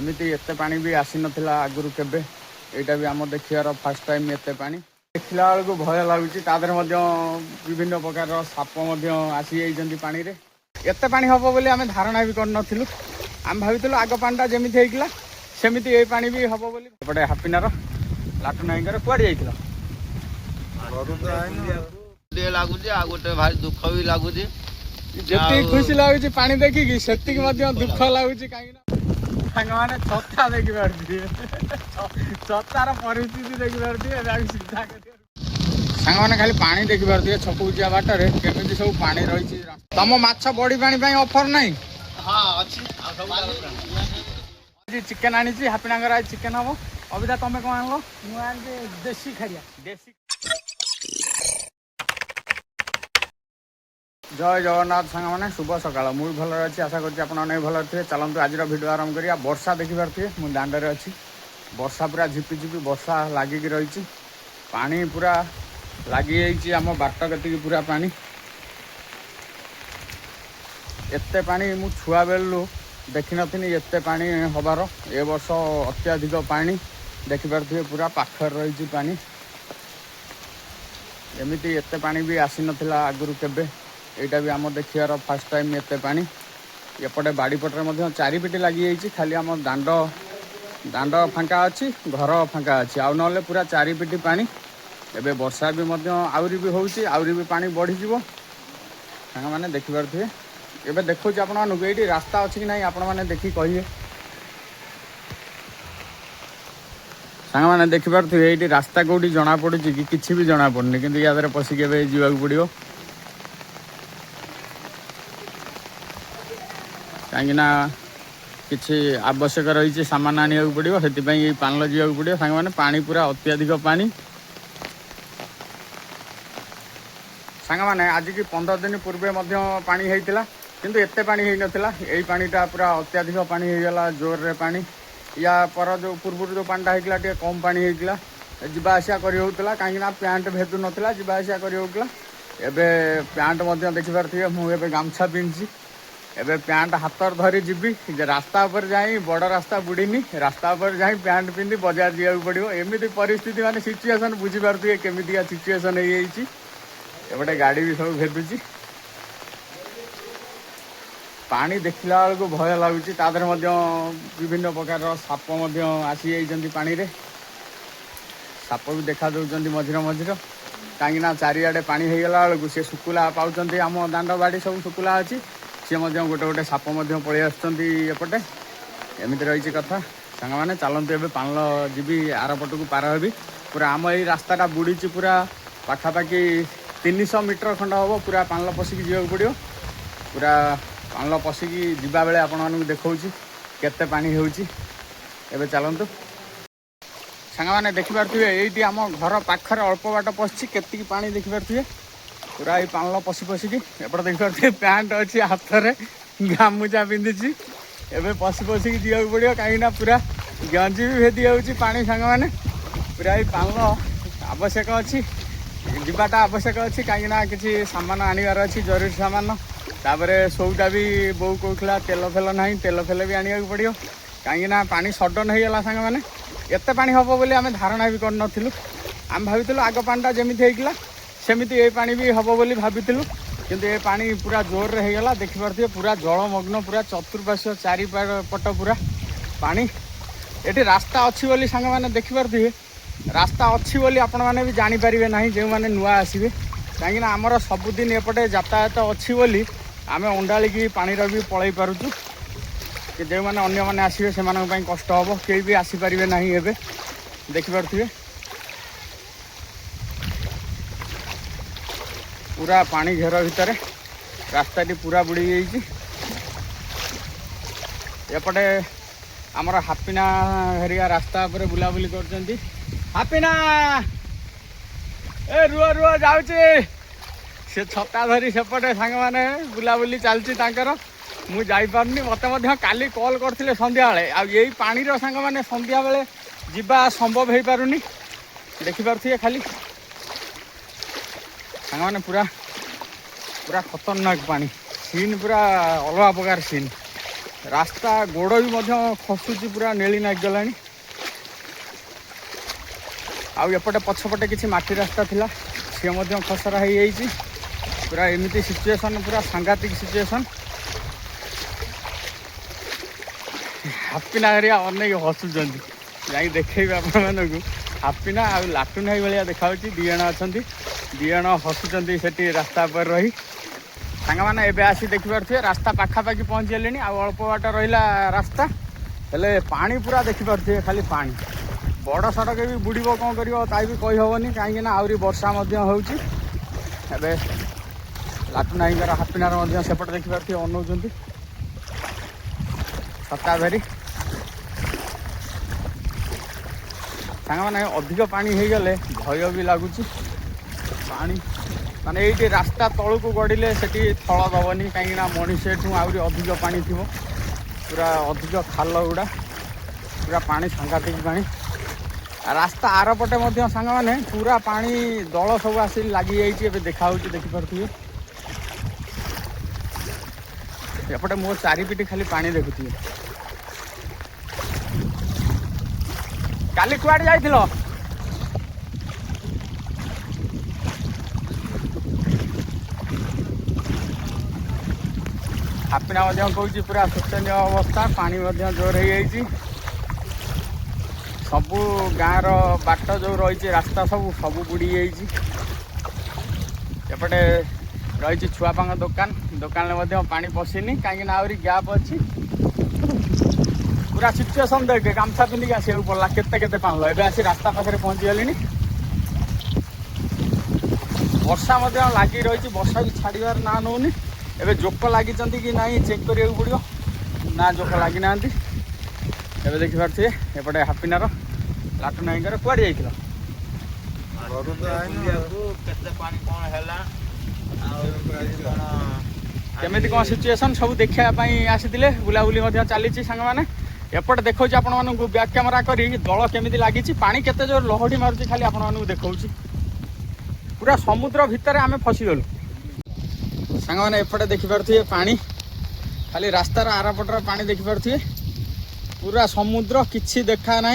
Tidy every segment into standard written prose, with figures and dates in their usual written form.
एमती एते पानी भी आसी नथिला आगुरु केबे एटा भी आम देखियार फर्स्ट टाइम एते पानी देखला बेलू भय लगुच विभिन्न प्रकार साप आसी जाइछन्ति पानी रे एते पानी हम बोली आम धारणा भी करनथिलु आम भाविथिलु आग पानीटा जेमिति हेइकिला सेमिति ए पानी भी हम बोली एपटे हापिनार लाटू नाईकर कुआडे जाइथिला लगुच आ गोटे भारी दुख भी लगुच जेति खुशी लगुच पानी देखिकी सेति दुख लगुच कहीं मैंने छता देखी पारे छतार परिस्थिति देखी पारे सीधा सांग मैंने खाली पानी देखी पारे छकु जा बाटर केमी सब पानी रही तुम माछ बड़ी पानी ऑफर नहीं चिकेन आनी हापिनागर आज चिकेन हम अविदा तुम कौन आन देसी खाइया देसी जय जगन्नाथ सांग मैंने शुभ सकाल मुझे भल अच्छी आशा करती भल थे चलते आज भिडियो आरंभ करिया वर्षा देखी पारे मुझे दांडे अच्छी वर्षा पूरा झिपी झिपी वर्षा लगिक रही पानी पूरा लगी आम बाट कति पूरा पानी एते पानी मु छुआ बेलू देखी नी एते पानी हबार ए वर्ष अत्याधिक पानी देखी पारे पूरा पाखर रही पानी एमती एते पानी भी आसी नथिला आगुरु केबे एटा भी आम देखियार फर्स्ट टाइम एते पानी एपटे बाड़ीपटे चारिपिटी लगी खाली आम दांड दांड फांका अच्छी घर फांका अच्छी आउ ना पूरा चारिपिटी पानी एबे वर्षा भी आउरी भी होउची आउरी भी पानी बढ़ी जीवो सांग माने देखि पारथिबे एबे देखौची आपण मानकु एठी रास्ता अछि कि नाही आपण माने देखि कहिए सांग माने देखि पारथिबे एठी रास्ता कोठी जणा पडुची कि किछि भी जणा पडनी किंतु यादरे पसी केबे जीवाक पडियो कहीं किसी आवश्यक रही सामान आने पड़ो से पानल जावाक पड़ो सांग मैंने पानी पूरा अत्याधिक पानी सांग मैंने आज की 15 दिन पूर्वे पानी होता किंतु एते पानी हो नाला यही पानीटा पूरा अत्याधिक पानी होगला जोर रे पानी या पर जो पूर्व जो पानीटा होता टे कम पानी होता जावासा करा कहीं पैंट भेदु नाला जावासा करा एवं पैंट देखी पारे मुझे गामछा पिंधि एबे पैंट हाथ धरी जीवी रास्ता पर जाई बड़ रास्ता बुड़ीनी रास्ता पर जाई पैंट पिंधि बजार जावाक पड़ो एमती परिस्थिति माने सिचुएसन बुझी पारे केमितिया सिचुएसन एपटे गाड़ी भी सब भेदुची पानी देखला बेलू भय लगुच विभिन्न प्रकार साप आसी जाइछन्ति पानी रे साप भी देखा दौरान मझिरे मझिरे कहीं चारिआडे पानी होगला बेलू सी शुकुला पाँच आम दांड बाड़ी सब शुकुला अच्छी सी गोटे गोटे साप पलि आसपटे एमती रही कथा सांग मैंने चलते ए पानल जीवी आर पटक पार हेबी पूरा आम यही रास्ताटा बुड़ी पूरा पाखापाखि 300 मीटर खंड हम पूरा पानल पशिकी जावाक पड़ो पूरा पानल पशिकी जावा बेले आपण मानक देखा केते पानी होउची एबे चलतु सांग मैंने देखिपारे ये आम घर पाखर अल्प बाट पशि केतिकी पानी देखिपारे पूरा ये पानल पशि पशिकी एपटे देखिपारे पैंट अच्छी हाथ में गामुचा पिंधि एवं पशि पशिकी जावाक पड़ो कहीं पूरा गंजी भी भेदी जाऊँगी पानी सांग मैंने पूरा ये पानल आवश्यक अच्छी जावाटा आवश्यक अच्छी कहीं किसी सामान आनबार अच्छी जरूरी सामान तापर सौदा भी बो कहला तेल फेल ना तेल फेल भी आने पड़ो कहीं पानी सडन होगला सांग मैंने एते पानी हम बोली आम धारणा भी करनथिलु आम भाविथिलु आग पानीटा जेमिति हेइकिला सेमिति ए पानी भी हम बोली भाविथिलु किंतु ए पानी पूरा जोर रे होगला देखि पारथिबे पूरा जलमग्न पूरा चतुर्पार्श्व चारिपट पूरा पानी एठी रास्ता अच्छी बोली सांग मैंने देखि पारथिबे रास्ता अच्छी बोली आपण माने भी जानी पारिबे नाही जे माने नुआ आसीबे काहेकि आमर सबुदिन एपटे यातायात अच्छी बोली आम अंडाली की पानी भी पलई पारुचु कि जो मैंने अन्य मैंने आसवे से कष्ट हम कहीं भी आसीपारे ना एवं देखिपे पूरा पानी घेर भितर रास्ता पूरा बुड़ी जाइए एपटे आमर हापिना हेरिया रास्ता पर बुलाबुली कर हापिना ए रुआ रुआ जाऊँचे से छता धरी सेपटे सांग मैंने बुलाबुली चलती मुझे जापारे मत काली कल करते सन्ध्या बेले आई पानी सांग मैंने सन्ध्या बेले जीवा संभव हो पारुनी देखिपे खाली सांग मैंने पूरा पूरा खतरनाक पानी सीन पूरा अलग प्रकार सीन रास्ता गोड़ भी खसुची पूरा नेली नागिगलानी आउपटे पछपटे किसी माटी रास्ता थिला सी खसरा हो पूरा एमती सिचुएसन पूरा सांघातिक सिचुएसन हापिना हरिया अनेक हसुच्च जा देखेबे आपण हापिना आ लाटुन भाई भाया देखा दी जन अच्छा दी जन हसुच्च से रास्ता पर रही सांग मैंने एवं आसी देखिपे रास्ता पाखापाखि पहुँची गले अल्प बाट रहा रास्ता हेले पानी पूरा देखिपे खाली पानी बड़ सड़क भी बुड़ कौन कर भी कहीहबनी कहीं आहरी वर्षा होची लाटुन भाईर हापिनार सेपटे देखिपे अनाऊँच छता धरी सांग मैंने अधिक पानी हो गले भय भी लगुच पानी माने ये रास्ता तलू को गड़े से थल दबनी कहीं मनीष आहरी अधिक पानी थी पूरा अधिक खाल गुड़ा पूरा पानी सांघातिक पानी रास्ता आरपटे सांग मैंने पूरा पानी दल सब आस लगी देखा देखिपे एपटे मो चारिपिटी खाली पानी देखुए काली कुआड़े जाइथिलो हापिना कहूँ पूरा शोचनीय अवस्था पानी जोर हो सबू गाँव बाट जो रही रास्ता सब सब बुड़ी एपटे रही छुआपांग दुकान दुकान पानी पशिनी कहीं आहरी गैप अच्छी पूरा सिचुएसन देखे गामछा पिंधिक आसू पड़ा केते पाल एवं आसी रास्ता पाखे पहुँची गली वर्षा लगी रही वर्षा भी छाड़ार ना नौनी एवं जोक लगी कि ना चेक करा पड़ो ना जोक लगी ना एवं देखिपे एपटे हापिनार लाटुन भाईर कुआड़े जाइल केमिति कौन सिचुएसन सब देखापी आसी बुलाबुली चली सांग मैंने एपटे देखा आपण मानक बैक कैमेरा कर दल केमी लगी पानी केते जोर लहड़ी मारुची खाली आपण मानक देखा पूरा समुद्र भितर आम फसीगलु सांग मैंने एपटे देखिपे पानी खाली रास्तार आरपटर पानी देखिपे पूरा समुद्र किसी देखा ना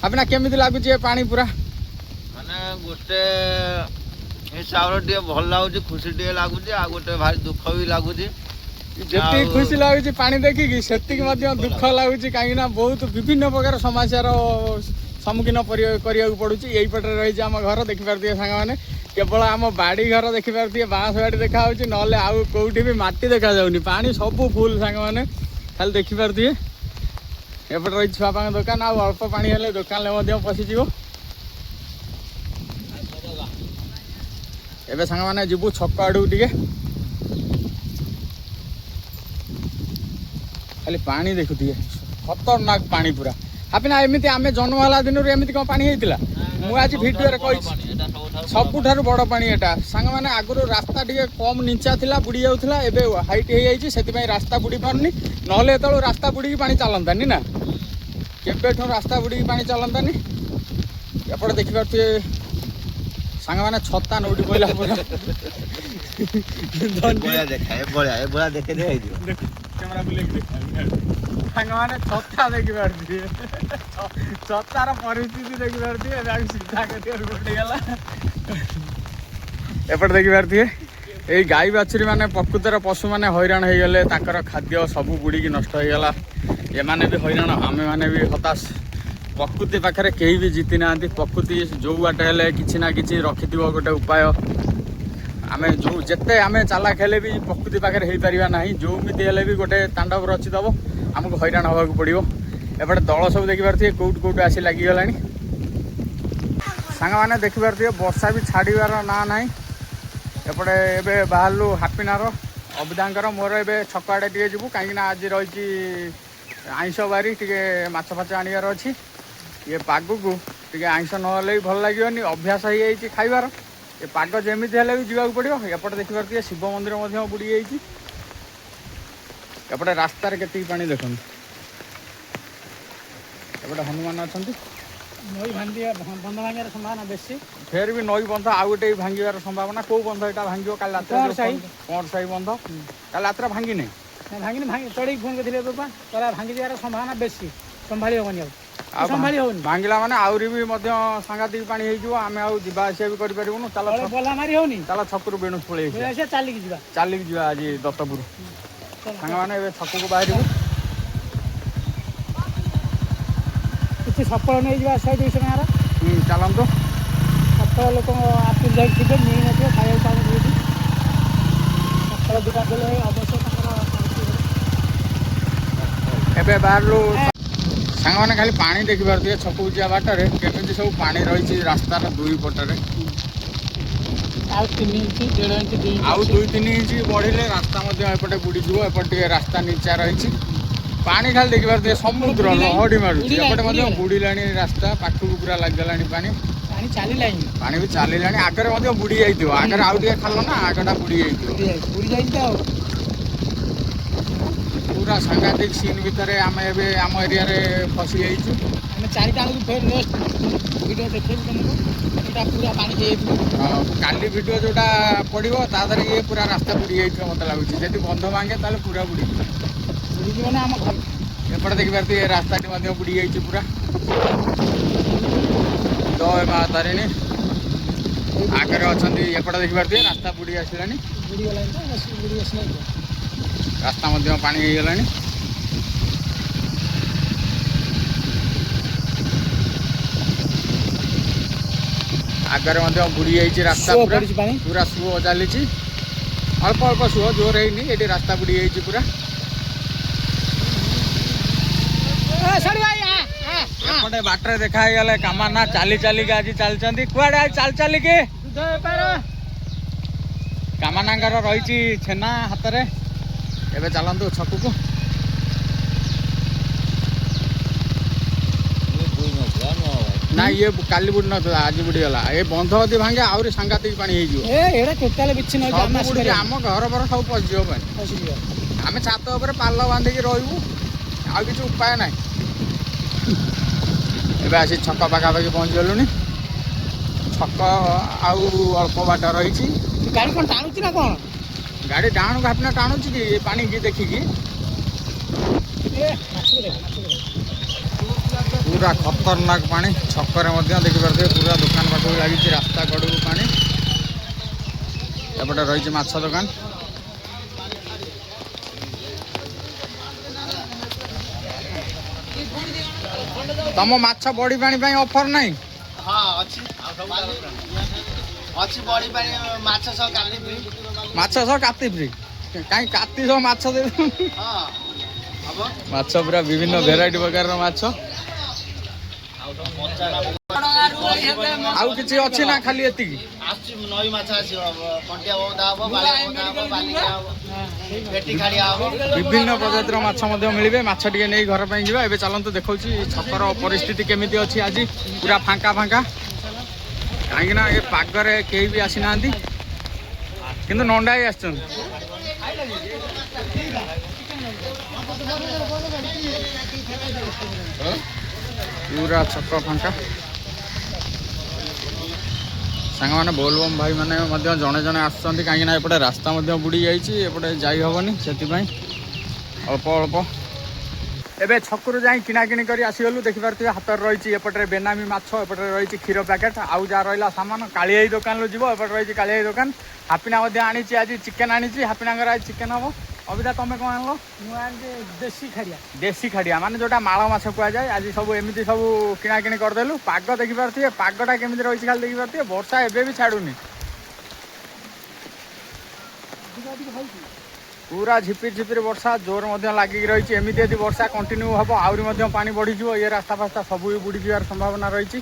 आपना केमी लगुच पानी पूरा माने गोटे हिसाब से भल लगुच खुशी लगुच आ गोटे भारी दुख भी लगुच जी खुशी लगुच पानी देखिकी से दुख लगुच कहीं बहुत विभिन्न प्रकार समस्यार सम्मुखीन करा पड़ू यहीपटे रही आम घर देखिपे सांग मैंने केवल आम बाड़ी घर देखिपे बाँस बाड़ी देखा ना आउ कौटी भी माटी देखा जाऊनी पानी सब फुल सांग मैंने खाली देखिपे एपटे रही छुआपांग दुकान आ अल्प पानी हेले दुकान पशिज एबे सांग मैंने जीवु छक आड़ू टे खाली पानी देखुए खतरनाक पानी पूरा हापिना एमती आम जन्म होला दिन एमती कौन पानी होता मुझे आज भिडियो कही सबुठार बड़ पानी एटा सांग मैंने आगुरी रास्ता टे कम नीचा था बुड़ी जाऊला एवं हाइट हो जाए रास्ता बुड़ी पारनी ना जो रास्ता बुड़ी पानी चलतानी ना केवेठू रास्ता बुड़ी पानी चलतानी एपटे देखिपे सांग मैंने छता नौटी पड़ा पूरा कैमरा सांग मैंने छता देखिपे छतार परिस्थिति देखिपे सीधा गला एपटे देखिपे यही गाई बाछुरी मैंने प्रकृतर पशु मैंने हैरान हो गले खाद्य सब बुड़ी नष्ट हो गला एमाने भी हैरान आम मैंने भी हताश प्रकृति पाखे कहीं भी जीति ना प्रकृति जो बाट हेले किसी ना कि रखि गोटे उपाय आम जो जिते आम चालाक हेले भी प्रकृति पाखे हो पार ना जोमिति हेले भी गोटे तांडव रचिदब आमको हैरान हवा पड़ो एपटे दल सब देखिपे कौट कौट आसी लगिगला सांग मैंने देखिपे वर्षा भी छाड़ार ना ना एपटे एबे बाहरलु हापिनार अविदांकर मोर ए छक आड़े टे जीवु कहीं आज रही आइंस बारी टे माछ फाच आनिबार अच्छी ये पाग को टे आइंस ना भी भल लगे अभ्यास हो खाइबार ये पाग जमी हेल्ले भी जावाक पड़ो एपटे देखिपे शिव मंदिर बुड़ी जाइए एपटे रास्तार के पानी देखो एपटे हनुमान अच्छा नई बंध भांगार संभावना बेसी फेर भी नई बंध आउ गोटे भांगार संभावना कौ बंध यहाँ भांग काल रात कौर साही बंध काल रात भांगी नहीं ଭାଙ୍ଗିନି ଚଢ଼େଇକି ଫୋନ୍ କରିଥିଲେ ଏବେ ପା କହିଲା ଭାଙ୍ଗି ଯିବାର ସମ୍ଭାବନା ବେଶୀ ସମ୍ଭାଳି ହେବନି ଆଉ ସମ୍ଭାଳି ହେବନି ଭାଙ୍ଗିଲା ମାନେ ଆହୁରି ବି ମଧ୍ୟ ସାଂଘାତିକ ପାଣି ହେଇଯିବ ଆମେ ଆଉ ଯିବା ଆସିବା ବି କରିପାରିବୁନୁ ଚାଲ ବଲା ମାରି ହେଉନି ଚାଲ ଛକରୁ ବେଣୁସ ପଳେଇ ଆସିବା ଚାଲିକି ଯିବା ଆଜି ଦତ୍ତପୁର ସାଙ୍ଗମାନେ ଏବେ ଛକକୁ ବାହାରିବୁ କିଛି ସଫଳ ନେଇଯିବା 100-200 ଟଙ୍କାର ଚାଲନ୍ତୁ ସଫଳ ଲୋକଙ୍କ ଆପ୍ତି ଯାଇକି ଥିବେ ମିଳିନଥିବ ଖାଇବାକୁ ପାଉନଥିବେ ସଫଳ ଦୋକାନ ଦେଲେ ଅବଶ୍ୟ ତାଙ୍କର ଏବେ ବାହାରିଲୁ ସାଙ୍ଗମାନେ ଖାଲି ପାଣି ଦେଖିପାରୁଥିବେ ଛକକୁ ଯିବା ବାଟରେ କେମିତି ସବୁ ପାଣି ରହିଛି ରାସ୍ତାର ଦୁଇ ପଟରେ ଆଉ 3 ଇଞ୍ଚ 1.5 ଇଞ୍ଚ 2 ଇଞ୍ଚ ଆଉ 2-3 ଇଞ୍ଚ ବଢିଲେ ରାସ୍ତା ମଧ୍ୟ ଏପଟେ ବୁଡ଼ିଯିବ ଏପଟେ ଟିକେ ରାସ୍ତା ନିଚା ରହିଛି ପାଣି ଖାଲି ଦେଖିପାରୁଥିବେ ସମୁଦ୍ର ଲହଡ଼ି ମାରୁଛି ଏପଟେ ମଧ୍ୟ ବୁଡ଼ିଲାଣି ରାସ୍ତା ପାଖକୁ ପୁରା ଲାଗିଗଲାଣି ପାଣି ପାଣି ବି ଚାଲିଲାଣି ଆଗରେ ମଧ୍ୟ ବୁଡ଼ି ଯାଇଥିବ ଆଗରେ ଆଉ ଟିକେ ଖାଲ ନା ଆଗଟା ବୁଡ଼ି ଯାଇଥିବ ପୁରା ସାଂଘାତିକ ସିନ୍ ଭିତରେ ଆମେ ଏବେ ଆମ ଏରିଆରେ ଫସି ଯାଇଛୁ ଆମେ 4ଟା ବେଳକୁ ଫେର୍ ନେକ୍ସଟ ଭିଡ଼ିଓ ଦେଖେଇବୁ ତମକୁ ଏଇଟା ପୁରା ପାଣି ହେଇଯାଇଥିବ କାଲି ଭିଡ଼ିଓ ଯୋଉଟା ପଡ଼ିବ ତା ଦେହରେ ଇଏ ପୁରା ରାସ୍ତା ବୁଡ଼ି ଯାଇଥିବ ମୋତେ ଲାଗୁଛି ଯଦି ବନ୍ଧ ଭାଙ୍ଗେ ତାହେଲେ ପୁରା ବୁଡ଼ିଯିବ ନା ଆମ ଘର ଏପଟେ ଦେଖିପାରୁଥିବେ ଏ ରାସ୍ତାଟି ମଧ୍ୟ ବୁଡ଼ି ଯାଇଛି ପୁରା ଜୟ ମା ତାରିଣୀ ଆଗରେ ଅଛନ୍ତି ଏପଟେ ଦେଖିପାରୁଥିବେ ରାସ୍ତା ବୁଡ଼ି ଆସିଲାଣି ବୁଡ଼ିଗଲାଣି ତ ବୁଡ଼ି ଆସିଲାଣି ରାସ୍ତା ମଧ୍ୟ ପାଣି ହେଇଗଲାଣି ଆଗରେ ମଧ୍ୟ ବୁଡ଼ି ଯାଇଛି ରାସ୍ତା ପୁରା ସୁଅ ଚାଲିଛି ଅଳ୍ପ ଅଳ୍ପ ସୁଅ ଜୋର ହେଇନି ଏଠି ରାସ୍ତା ବୁଡ଼ି ଯାଇଛି ପୁରା ଏପଟେ ବାଟରେ ଦେଖା ହେଇଗଲେ କାମାନା ଚାଲି ଚାଲିକି ଆଜି ଚାଲିଛନ୍ତି କୁଆଡ଼େ ଆଜି ଚାଲି ଚାଲିକି କାମାନାଙ୍କର ରହିଛି ଛେନା ହାତରେ ଏବେ ଚାଲନ୍ତୁ ଛକକୁ ନା ଇଏ କାଲି ବୁଡ଼ି ନଥିଲା ଆଜି ବୁଡ଼ିଗଲା ଏ ବନ୍ଧ ଯଦି ଭାଙ୍ଗେ ଆହୁରି ସାଂଘାତିକ ପାଣି ହେଇଯିବ ଆମ ଘର ଫର ସବୁ ପଶିଯିବ ପାଣି ଆମେ ଛାତ ଉପରେ ପାଲ ବାନ୍ଧିକି ରହିବୁ ଆଉ କିଛି ଉପାୟ ନାହିଁ ଏବେ ଆସି ଛକ ପାଖାପାଖି ପହଞ୍ଚିଗଲୁଣି ଛକ ଆଉ ଅଳ୍ପ ବାଟ ରହିଛି ଗାଡ଼ି କ'ଣ ଟାଣୁଛି ନା କ'ଣ ଗାଡ଼ି ଡାହାଣକୁ ହାପିନା ଟାଣୁଛି କି ପାଣିକି ଦେଖିକି ପୁରା ଖତରନାକ ପାଣି ଛକରେ ମଧ୍ୟ ଦେଖିପାରୁଥିବେ ପୁରା ଦୋକାନ ପାଖକୁ ଲାଗିଛି ରାସ୍ତା କଡ଼କୁ ପାଣି ଏପଟେ ରହିଛି ମାଛ ଦୋକାନ ତମ ମାଛ ବଡ଼ି ପାଣି ପାଇଁ ଅଫର ନାହିଁ ମାଛ ସହ କାତି ଫ୍ରି କାହିଁ କାତି ସହ ମାଛ ଦେଇ ମାଛ ପୁରା ବିଭିନ୍ନ ଭେରାଇଟି ପ୍ରକାରର ମାଛ ଆଉ କିଛି ଅଛି ନା ଖାଲି ଏତିକି ନଈ ମାଛ ଆସିବ କଣ୍ଟିଆ ବଉଦା ହବ ବିଭିନ୍ନ ପ୍ରଜାତିର ମାଛ ମଧ୍ୟ ମିଳିବେ ମାଛ ଟିକେ ନେଇ ଘର ପାଇଁ ଯିବା ଏବେ ଚାଲନ୍ତୁ ଦେଖଉଛି ଛକର ପରିସ୍ଥିତି କେମିତି ଅଛି ଆଜି ପୁରା ଫାଙ୍କା ଫାଙ୍କା କାହିଁକି ନା ଏ ପାଗରେ କେହି ବି ଆସିନାହାନ୍ତି କିନ୍ତୁ ନଣ୍ଡା ହେଇ ଆସିଛନ୍ତି ପୁରା ଛକ ଫାଙ୍କା ସାଙ୍ଗମାନେ ବୋଲବମ୍ ଭାଇମାନେ ମଧ୍ୟ ଜଣେ ଜଣେ ଆସୁଛନ୍ତି କାହିଁକି ନା ଏପଟେ ରାସ୍ତା ମଧ୍ୟ ବୁଡ଼ି ଯାଇଛି ଏପଟେ ଯାଇ ହେବନି ସେଥିପାଇଁ ଅଳ୍ପ ଅଳ୍ପ ଏବେ ଛକରୁ ଯାଇ କିଣାକିଣି କରି ଆସିଗଲୁ ଦେଖିପାରୁଥିବେ ହାତରେ ରହିଛି ଏପଟରେ ବେନାମୀ ମାଛ ଏପଟରେ ରହିଛି କ୍ଷୀର ପ୍ୟାକେଟ୍ ଆଉ ଯାହା ରହିଲା ସାମାନ କାଳିଆଇ ଦୋକାନରୁ ଯିବ ଏପଟେ ରହିଛି କାଳିଆଇ ଦୋକାନ ହାପିନା ମଧ୍ୟ ଆଣିଛି ଆଜି ଚିକେନ୍ ଆଣିଛି ହାପିନାଙ୍କର ଆଜି ଚିକେନ୍ ହେବ ଅବିଧା ତମେ କ'ଣ ଆଣିଲ ମୁଁ ଆଣିଛି ଦେଶୀ ଖାଡ଼ିଆ ମାନେ ଯୋଉଟା ମାଳ ମାଛ କୁହାଯାଏ ଆଜି ସବୁ ଏମିତି ସବୁ କିଣାକିଣି କରିଦେଲୁ ପାଗ ଦେଖିପାରୁଥିବେ ପାଗଟା କେମିତି ରହିଛି ଖାଲି ଦେଖିପାରୁଥିବେ ବର୍ଷା ଏବେ ବି ଛାଡ଼ୁନି ପୁରା ଝିପିରି ଝିପିରି ବର୍ଷା ଜୋର ମଧ୍ୟ ଲାଗିକି ରହିଛି ଏମିତି ଯଦି ବର୍ଷା କଣ୍ଟିନ୍ୟୁ ହେବ ଆହୁରି ମଧ୍ୟ ପାଣି ବଢ଼ିଯିବ ଏ ରାସ୍ତା ଫାସ୍ତା ସବୁ ବି ବୁଡ଼ିଯିବାର ସମ୍ଭାବନା ରହିଛି